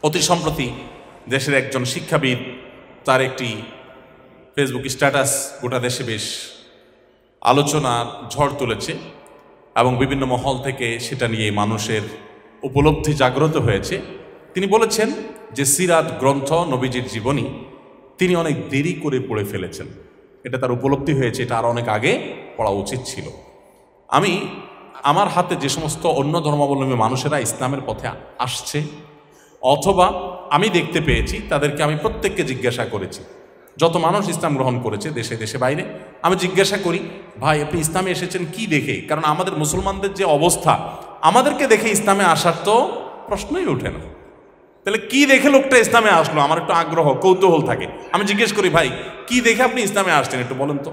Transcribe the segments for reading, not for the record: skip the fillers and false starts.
অতি সম্প্রতি দেশের একজন শিক্ষাবিদ তার একটি ফেসবুক স্ট্যাটাস গোটা দেশে বেশ আলোচনার ঝড় তুলেছে এবং বিভিন্ন মহল থেকে সেটা নিয়ে মানুষের উপলব্ধি জাগ্রত হয়েছে। তিনি বলেছেন যে সিরাত গ্রন্থ নবীজির জীবনী তিনি অনেক দেরি করে পড়ে ফেলেছেন, এটা তার উপলব্ধি হয়েছে, এটা আর অনেক আগে পড়া উচিত ছিল। আমি আমার হাতে যে সমস্ত অন্য ধর্মাবলম্বী মানুষেরা ইসলামের পথে আসছে অথবা আমি দেখতে পেয়েছি তাদেরকে আমি প্রত্যেককে জিজ্ঞাসা করেছি, যত মানুষ ইসলাম গ্রহণ করেছে দেশে দেশে বাইরে, আমি জিজ্ঞাসা করি ভাই আপনি ইসলামে এসেছেন কি দেখে? কারণ আমাদের মুসলমানদের যে অবস্থা, আমাদেরকে দেখে ইসলামে আসার তো প্রশ্নই ওঠে না। তাহলে কি দেখে লোকটা ইসলামে আসলো? আমার একটু আগ্রহ কৌতূহল থাকে, আমি জিজ্ঞেস করি ভাই কি দেখে আপনি ইসলামে আসছেন একটু বলেন তো।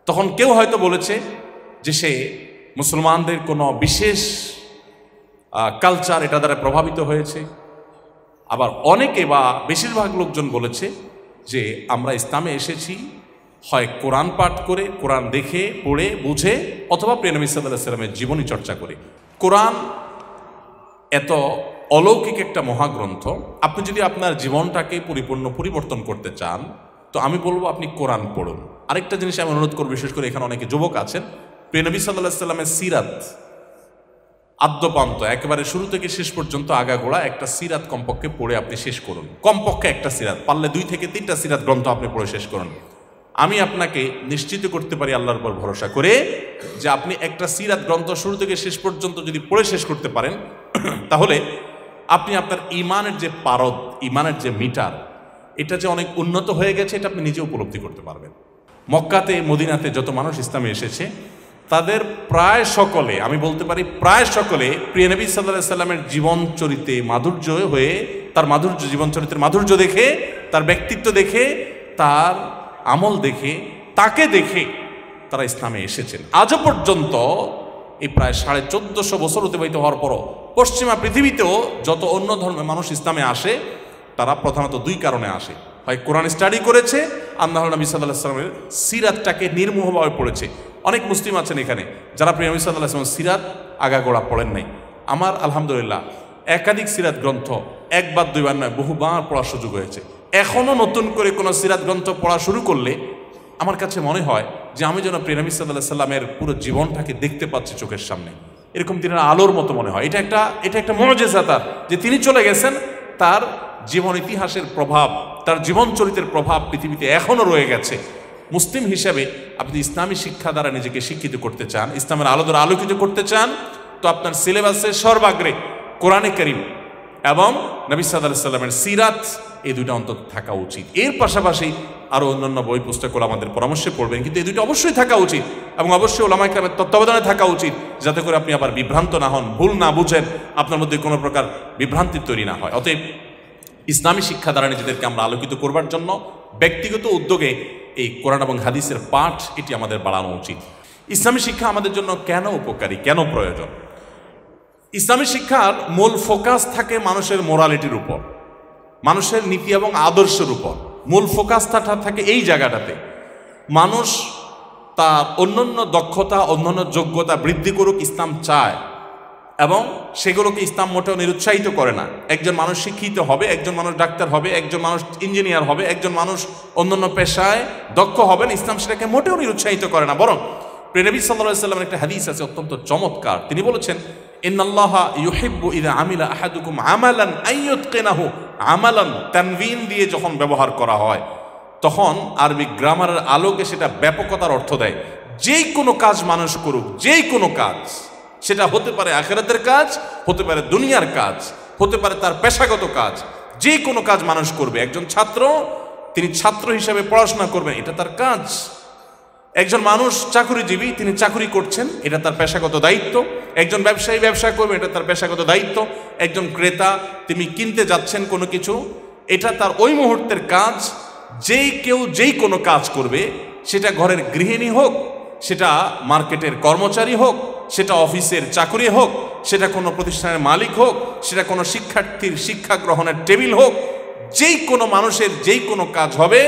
তখন কেউ হয়তো বলেছে যে সে মুসলমানদের কোনো বিশেষ কালচার এটা দ্বারা প্রভাবিত হয়েছে, আবার অনেকে বা বেশিরভাগ লোকজন বলেছে যে আমরা ইসলামে এসেছি হয় কোরআন পাঠ করে, কোরআন দেখে পড়ে বুঝে, অথবা প্রিয় নবী সাল্লাল্লাহু আলাইহি ওয়াসাল্লামের জীবনী চর্চা করে। কোরআন এত অলৌকিক একটা মহাগ্রন্থ, আপনি যদি আপনার জীবনটাকে পরিপূর্ণ পরিবর্তন করতে চান তো আমি বলবো আপনি কোরআন পড়ুন। আরেকটা জিনিস আমি অনুরোধ করব, বিশেষ করে এখানে অনেকে যুবক আছেন, প্রিয় নবী সাল্লাল্লাহু আলাইহি ওয়াসাল্লামের সিরাত আদ্যপান্ত একেবারে শুরু থেকে শেষ পর্যন্ত আগাগোড়া একটা সিরাত কমপক্ষে পড়ে আপনি শেষ করুন। কমপক্ষে একটা সিরাত, পারলে 2 থেকে 3টা সিরাত গ্রন্থ আপনি পড়ে শেষ করুন। আমি আপনাকে নিশ্চিত করতে পারি আল্লাহর উপর ভরসা করে যে আপনি একটা সিরাত গ্রন্থ শুরু থেকে শেষ পর্যন্ত যদি পড়ে শেষ করতে পারেন তাহলে আপনি আপনার ইমানের যে পারদ, ইমানের যে মিটার, এটা যে অনেক উন্নত হয়ে গেছে এটা আপনি নিজে উপলব্ধি করতে পারবেন। মক্কাতে মদিনাতে যত মানুষ ইসলামে এসেছে তাদের প্রায় সকলে, আমি বলতে পারি প্রায় সকলে, প্রিয় নবী সাল্লাল্লাহু আলাইহি ওয়াসাল্লামের জীবন চরিত্রে মাধুর্য হয়ে, তার মাধুর্য, জীবন চরিত্রের মাধুর্য দেখে, তার ব্যক্তিত্ব দেখে, তার আমল দেখে, তাকে দেখে তারা ইসলামে এসেছেন। আজও পর্যন্ত এই প্রায় 1450 বছর অতিবাহিত হওয়ার পরও পশ্চিমা পৃথিবীতেও যত অন্য ধর্মের মানুষ ইসলামে আসে তারা প্রধানত 2 কারণে আসে, হয় কোরআন স্টাডি করেছে আর না হলে নবী সাল্লাল্লাহু আলাইহি ওয়াসাল্লামের সিরাতটাকে নির্মোহভাবে পড়েছে। অনেক মুসলিম আছেন এখানে যারা প্রিয় নবী সাল্লাল্লাহু আলাইহি ওয়াসাল্লামের সিরাত আগাগোড়া পড়েন নাই। আমার আলহামদুলিল্লাহ একাধিক সিরাত গ্রন্থ, একবার 2বার নয় বহুবার পড়ার সুযোগ হয়েছে। এখনও নতুন করে কোনো সিরাত গ্রন্থ পড়া শুরু করলে আমার কাছে মনে হয় যে আমি যেন প্রিয় নবী সাল্লাল্লাহু আলাইহি ওয়াসাল্লামের পুরো জীবনটাকে দেখতে পাচ্ছি চোখের সামনে, এরকম দিনের আলোর মতো মনে হয়। এটা একটা মুজিজা তার, যে তিনি চলে গেছেন, তার জীবন ইতিহাসের প্রভাব, তার জীবন চরিত্রের প্রভাব পৃথিবীতে এখনও রয়ে গেছে। মুসলিম হিসেবে আপনি ইসলামী শিক্ষা দ্বারা নিজেকে শিক্ষিত করতে চান, ইসলামের আলো দ্বারা আলোকিত করতে চান, তো আপনার সিলেবাসের সর্বাগ্রে কোরআনে কারীম এবং নবী সাল্লাল্লাহু আলাইহি ওয়াসাল্লামের সিরাত, এই 2টা অন্তত থাকা উচিত। এর পাশাপাশি আরও অন্যান্য বই পুস্তকগুলো আমাদের পরামর্শে পড়বেন, কিন্তু এই 2টা অবশ্যই থাকা উচিত এবং অবশ্যই উলামায়ে কেরামের তত্ত্বাবধানে থাকা উচিত, যাতে করে আপনি আবার বিভ্রান্ত না হন, ভুল না বুঝেন, আপনার মধ্যে কোনো প্রকার বিভ্রান্তি তৈরি না হয়। অতএব ইসলামী শিক্ষা দ্বারা নিজেদেরকে আমরা আলোকিত করবার জন্য ব্যক্তিগত উদ্যোগে এই কোরআন এবং হাদিসের পাঠ এটি আমাদের বাড়ানো উচিত। ইসলামী শিক্ষা আমাদের জন্য কেন উপকারী, কেন প্রয়োজন? ইসলামী শিক্ষার মূল ফোকাস থাকে মানুষের মোরালিটির উপর, মানুষের নীতি এবং আদর্শের উপর। মূল ফোকাসটা থাকে এই জায়গাটাতে। মানুষ তার অন্যান্য দক্ষতা, অন্যান্য যোগ্যতা বৃদ্ধি করুক ইসলাম চায়, এবং সেগুলোকে ইসলাম মোটেও নিরুৎসাহিত করে না। একজন মানুষ শিক্ষিত হবে, একজন মানুষ ডাক্তার হবে, একজন মানুষ ইঞ্জিনিয়ার হবে, একজন মানুষ অন্যান্য পেশায় দক্ষ হবেন, ইসলাম সেটাকে মোটেও নিরুৎসাহিত করে না। বরং প্রিয় নবী সাল্লাল্লাহু আলাইহি ওয়াসাল্লামের একটা হাদিস আছে অত্যন্ত চমৎকার। তিনি বলেছেন, ইন্নাল্লাহা ইউহিব্বু ইযা আমিলা আহাদুকুম আমালান আইয়ুতকিনাহু। আমালান তানবিন দিয়ে যখন ব্যবহার করা হয় তখন আরবি গ্রামারের আলোকে সেটা ব্যাপকতার অর্থ দেয়। যেই কোনো কাজ মানুষ করুক, যেই কোনো কাজ, সেটা হতে পারে আখিরাতের কাজ, হতে পারে দুনিয়ার কাজ, হতে পারে তার পেশাগত কাজ, যে কোনো কাজ মানুষ করবে। একজন ছাত্র, তিনি ছাত্র হিসেবে পড়াশোনা করবেন, এটা তার কাজ। একজন মানুষ চাকরিজীবী, তিনি চাকরি করছেন, এটা তার পেশাগত দায়িত্ব। একজন ব্যবসায়ী ব্যবসা করবে, এটা তার পেশাগত দায়িত্ব। একজন ক্রেতা, তিনি কিনতে যাচ্ছেন কোনো কিছু, এটা তার ওই মুহূর্তের কাজ। যেই কেউ যেই কোনো কাজ করবে, সেটা ঘরের গৃহিণী হোক, সেটা মার্কেটের কর্মচারী হোক, সেটা অফিসের চাকরি হোক, সেটা কোনো প্রতিষ্ঠানের মালিক হোক, সেটা কোনো শিক্ষার্থীর শিক্ষা গ্রহণের টেবিল হোক, যেই কোনো মানুষের যেই কোনো কাজ হবে,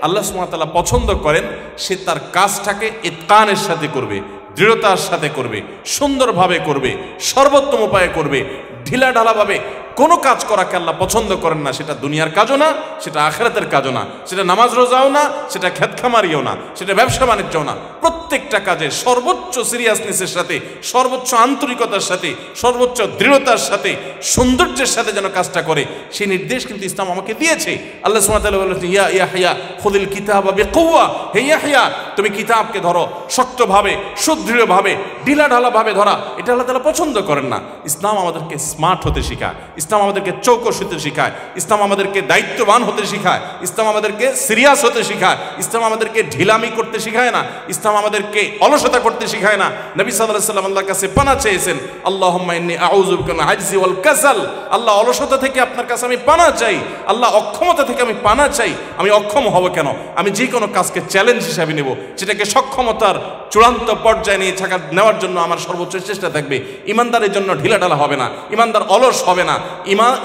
আল্লাহ সুবহানাহু ওয়া তাআলা পছন্দ করেন সে তার কাজটাকে ইতকানের সাথে করবে, দৃঢ়তার সাথে করবে, সুন্দরভাবে করবে, সর্বোত্তম উপায়ে করবে, ঢিলাঢালাভাবে কোনো কাজ করাকে আল্লাহ পছন্দ করেন না, সেটা দুনিয়ার কাজও না, সেটা আখিরাতের কাজও না, সেটা নামাজ রোজাও না, সেটা খেতখামারিও না, সেটা ব্যবসা বাণিজ্যও না। প্রত্যেকটা কাজে সর্বোচ্চ সিরিয়াসনেসের সাথে, সর্বোচ্চ আন্তরিকতার সাথে, সর্বোচ্চ দৃঢ়তার সাথে, সৌন্দর্যের সাথে যেন কাজটা করে, সেই নির্দেশ কিন্তু ইসলাম আমাকে দিয়েছে। আল্লাহ সুবহানাহু ওয়া তাআলা বলেছেন, ইয়া ইয়াহইয়া খুযিল কিতাবা বিকুওয়া, হে ইয়াহইয়া তুমি কিতাবকে ধরো শক্তভাবে, সুদৃঢ়ভাবে, ঢিলাঢালাভাবে ধরা। এটা আল্লাহ তাআলা পছন্দ করেন না। ইসলাম আমাদেরকে স্মার্ট হতে শেখায়, ইসলাম আমাদেরকে চৌকস হতে শেখায়, ইসলাম আমাদেরকে দায়িত্ববান হতে শেখায়, ইসলাম আমাদেরকে সিরিয়াস হতে শেখায়, ইসলাম আমাদেরকে ঢিলামি করতে শেখায় না, ইসলাম আমাদেরকে অলসতা করতে শেখায় না। নবী সাল্লাল্লাহু আলাইহি ওয়াসাল্লাম আল্লাহর কাছে পানাহ চেয়েছেন, আল্লাহুম্মা ইন্নী আউযু বিকা মিনাল আজজি ওয়াল কাসাল, আল্লাহ অলসতা থেকে আপনার কাছে আমি পানাহ চাই, আল্লাহ অক্ষমতা থেকে আমি পানাহ চাই। আমি অক্ষম হব কেন? আমি যে কোনো কাজকে চ্যালেঞ্জ হিসাবে নেব, সেটাকে সক্ষমতার চূড়ান্ত পর্যায়ে নিয়ে নেওয়ার জন্য আমার সর্বোচ্চ চেষ্টা থাকবে। ইমানদারের জন্য ঢিলাঢালা হবে না, ইমানদার অলস হবে না,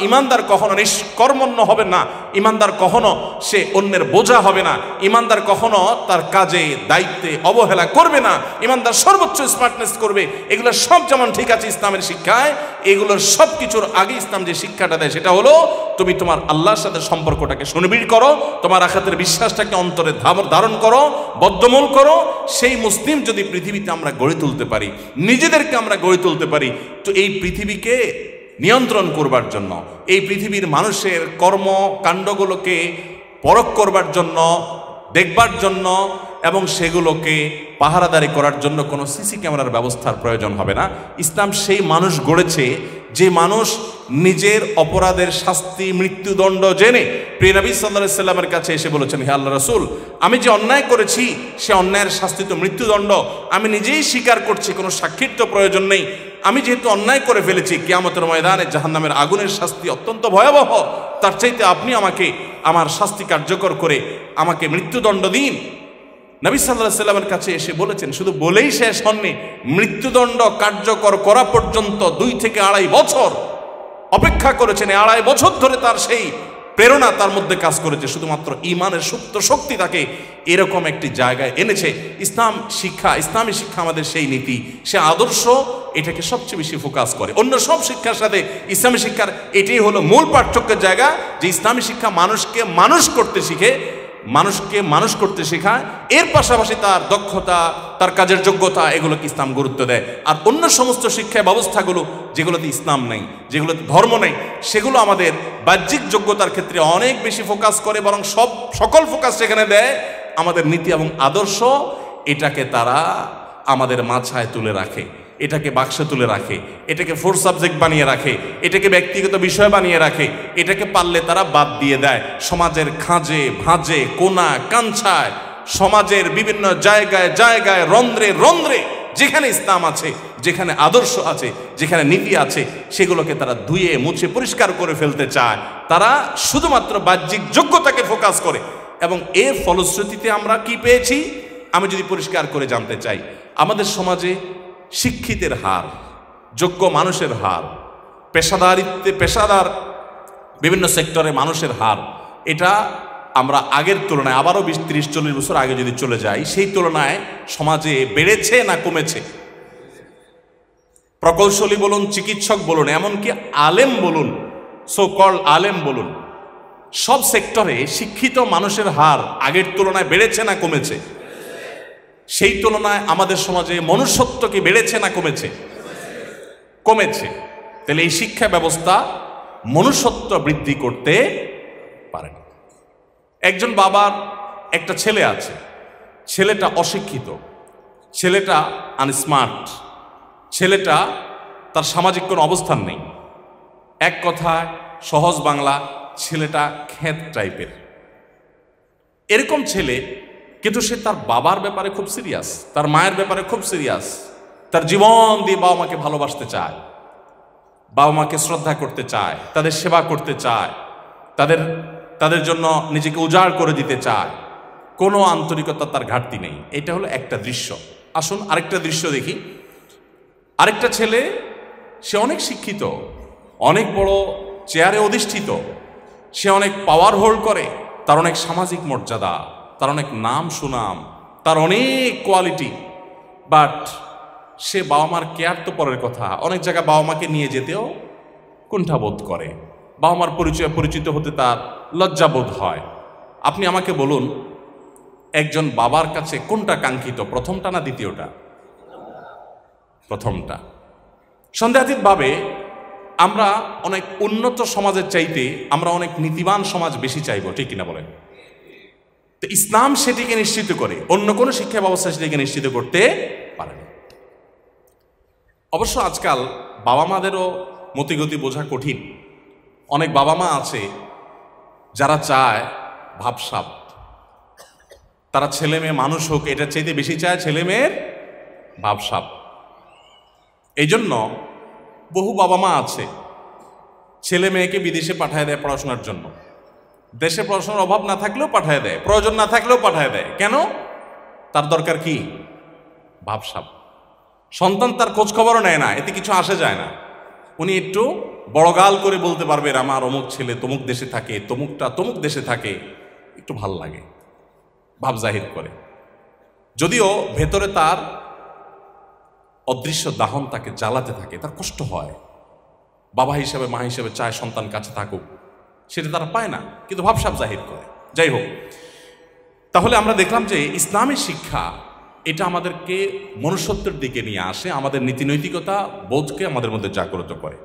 ইমানদার কখনো নিষ্কর্মণ্য হবে না, ইমানদার কখনো সে অন্যের বোঝা হবে না, ইমানদার কখনো তার কাজে দায়িত্বে অবহেলা করবে না, ইমানদার সর্বোচ্চ স্মার্টনেস করবে। এগুলো সব যেমন ঠিক আছে ইসলামের শিক্ষায়, এগুলোর সব কিছুর আগে ইসলাম যে শিক্ষাটা দেয় সেটা হলো তুমি তোমার আল্লাহর সাথে সম্পর্কটাকে সুনিবিড় করো, তোমার আখিরাতের বিশ্বাসটাকে অন্তরে ধারণ করো, বদ্ধমূল করো। সেই মুসলিম যদি পৃথিবীতে আমরা গড়ে তুলতে পারি, নিজেদেরকে আমরা গড়ে তুলতে পারি, তো এই পৃথিবীকে নিয়ন্ত্রণ করবার জন্য, এই পৃথিবীর মানুষের কর্মকাণ্ডগুলোকে পরখ করবার জন্য, দেখবার জন্য এবং সেগুলোকে পাহারাদারি করার জন্য কোনো সিসি ক্যামেরার ব্যবস্থার প্রয়োজন হবে না। ইসলাম সেই মানুষ গড়েছে যে মানুষ নিজের অপরাধের শাস্তি মৃত্যুদণ্ড জেনে প্রিয় নবী সাল্লাল্লাহু আলাইহি সাল্লামের কাছে এসে বলেছেন, হে আল্লাহ রাসূল, আমি যে অন্যায় করেছি সে অন্যায়ের শাস্তি তো মৃত্যুদণ্ড, আমি নিজেই স্বীকার করছি, কোনো সাক্ষীর তো প্রয়োজন নেই। আমি যেহেতু অন্যায় করে ফেলেছি, কিয়ামতের ময়দানে জাহান্নামের আগুনের শাস্তি অত্যন্ত ভয়াবহ, তার চাইতে আপনি আমাকে আমার শাস্তি কার্যকর করে আমাকে মৃত্যুদণ্ড দিন। নবী সাল্লাল্লাহু আলাইহি সাল্লামের কাছে এসে বলেছেন, শুধু বলেই শেষ হননি, মৃত্যুদণ্ড কার্যকর করা পর্যন্ত 2 থেকে 2.5 বছর অপেক্ষা করেছেন। 2.5 বছর ধরে তার সেই প্রেরণা তার মধ্যে কাজ করেছে, শুধুমাত্র ঈমানের সুপ্ত শক্তি তাকে এরকম একটি জায়গায় এনেছে। ইসলামী শিক্ষা আমাদের সেই নীতি, সে আদর্শ, এটাকে সবচেয়ে বেশি ফোকাস করে। অন্য সব শিক্ষার সাথে ইসলামী শিক্ষার এটাই হলো মূল পার্থক্যের জায়গা, যে ইসলামী শিক্ষা মানুষকে মানুষ করতে শিখে, মানুষকে মানুষ করতে শেখায়, এর পাশাপাশি তার দক্ষতা, তার কাজের যোগ্যতা, এগুলোকে ইসলাম গুরুত্ব দেয়। আর অন্য সমস্ত শিক্ষা ব্যবস্থাগুলো যেগুলোতে ইসলাম নেই, যেগুলোতে ধর্ম নেই, সেগুলো আমাদের বাহ্যিক যোগ্যতার ক্ষেত্রে অনেক বেশি ফোকাস করে, বরং সকল ফোকাস সেখানে দেয় আমাদের নীতি এবং আদর্শ। এটাকে তারা আমাদের মাথায় তুলে রাখে, এটাকে বাক্সে তুলে রাখে, এটাকে 4 সাবজেক্ট বানিয়ে রাখে, এটাকে ব্যক্তিগত বিষয় বানিয়ে রাখে, এটাকে পারলে তারা বাদ দিয়ে দেয়। সমাজের খাঁজে ভাঁজে, কোনা কাঞ্ছায়, সমাজের বিভিন্ন জায়গায় জায়গায়, রন্ধ্রে রন্ধ্রে যেখানে ইসলাম আছে, যেখানে আদর্শ আছে, যেখানে নীতি আছে, সেগুলোকে তারা ধুয়ে মুছে পরিষ্কার করে ফেলতে চায়। তারা শুধুমাত্র বাহ্যিক যোগ্যতাকে ফোকাস করে, এবং এর ফলশ্রুতিতে আমরা কি পেয়েছি আমি যদি পরিষ্কার করে জানতে চাই, আমাদের সমাজে শিক্ষিতের হার, যোগ্য মানুষের হার, পেশাদার বিভিন্ন সেক্টরে মানুষের হার, এটা আমরা আগের তুলনায় আবারও 20-30-40 বছর আগে যদি চলে যাই, সেই তুলনায় সমাজে বেড়েছে না কমেছে? প্রকৌশলী বলুন, চিকিৎসক বলুন, এমনকি আলেম বলুন, সো কল আলেম বলুন, সব সেক্টরে শিক্ষিত মানুষের হার আগের তুলনায় বেড়েছে না কমেছে? সেই তুলনায় আমাদের সমাজে মনুষ্যত্ব কি বেড়েছে না কমেছে? কমেছে। তাহলে এই শিক্ষা ব্যবস্থা মনুষ্যত্ব বৃদ্ধি করতে পারে না। একজন বাবার একটা ছেলে আছে, ছেলেটা অশিক্ষিত, ছেলেটা আনস্মার্ট, ছেলেটা তার সামাজিক কোনো অবস্থান নেই, এক কথায় সহজ বাংলা, ছেলেটা খেত টাইপের। এরকম ছেলে, কিন্তু সে তার বাবার ব্যাপারে খুব সিরিয়াস, তার মায়ের ব্যাপারে খুব সিরিয়াস, তার জীবন দিয়ে বাবা মাকে ভালোবাসতে চায়, বাবা মাকে শ্রদ্ধা করতে চায়, তাদের সেবা করতে চায়, তাদের জন্য নিজেকে উজাড় করে দিতে চায়, কোনো আন্তরিকতা তার ঘাটতি নেই। এটা হলো একটা দৃশ্য। আসুন আরেকটা দৃশ্য দেখি। আরেকটা ছেলে, সে অনেক শিক্ষিত, অনেক বড় চেয়ারে অধিষ্ঠিত, সে অনেক পাওয়ার হোল্ড করে, তার অনেক সামাজিক মর্যাদা, তার অনেক নাম সুনাম, তার অনেক কোয়ালিটি, বাট সে বাবা মার কেয়ার তো পরের কথা, অনেক জায়গায় বাবা মাকে নিয়ে যেতেও কুণ্ঠাবোধ করে, বাবা মার পরিচিত হতে তার লজ্জাবোধ হয়। আপনি আমাকে বলুন, একজন বাবার কাছে কোনটা কাঙ্ক্ষিত, প্রথমটা না দ্বিতীয়টা? প্রথমটা। সন্দেহাতীতভাবে আমরা অনেক উন্নত সমাজের চাইতে আমরা অনেক নীতিবান সমাজ বেশি চাইব, ঠিক কিনা বলেন? তো ইসলাম সেটিকে নিশ্চিত করে, অন্য কোনো শিক্ষা ব্যবস্থা সেটিকে নিশ্চিত করতে পারে না। অবশ্য আজকাল বাবা মাদেরও মতিগতি বোঝা কঠিন। অনেক বাবা মা আছে যারা চায় ভাবসাব, তারা ছেলে মেয়ে মানুষ হোক, এটা চাইতে বেশি চায় ছেলে মেয়ের ভাবসাব। এই জন্য বহু বাবা মা আছে ছেলে মেয়েকে বিদেশে পাঠায় দেয় পড়াশোনার জন্য। দেশে পড়াশোনার অভাব না থাকলেও পাঠায় দেয়, প্রয়োজন না থাকলেও পাঠায় দেয়। কেন? তার দরকার কি? ভাবসাব। সন্তান তার খোঁজ খবরও নেয় না, এতে কিছু আসে যায় না। উনি একটু বড়গাল করে বলতে পারবেন আমার অমুক ছেলে তমুক দেশে থাকে, তমুকটা তমুক দেশে থাকে, একটু ভাল লাগে, ভাব জাহির করে। যদিও ভেতরে তার অদৃশ্য দাহন তাকে জ্বালাতে থাকে, তার কষ্ট হয়। বাবা হিসেবে মা হিসেবে চায় সন্তান কাছে থাকুক, সেটা তারা পায় না, কিন্তু ভাবসাব জাহির করে। যাই হোক, তাহলে আমরা দেখলাম যে ইসলামী শিক্ষা এটা আমাদেরকে মনুষ্যত্বের দিকে নিয়ে আসে, আমাদের নীতি নৈতিকতা বোধকে আমাদের মধ্যে জাগ্রত করে।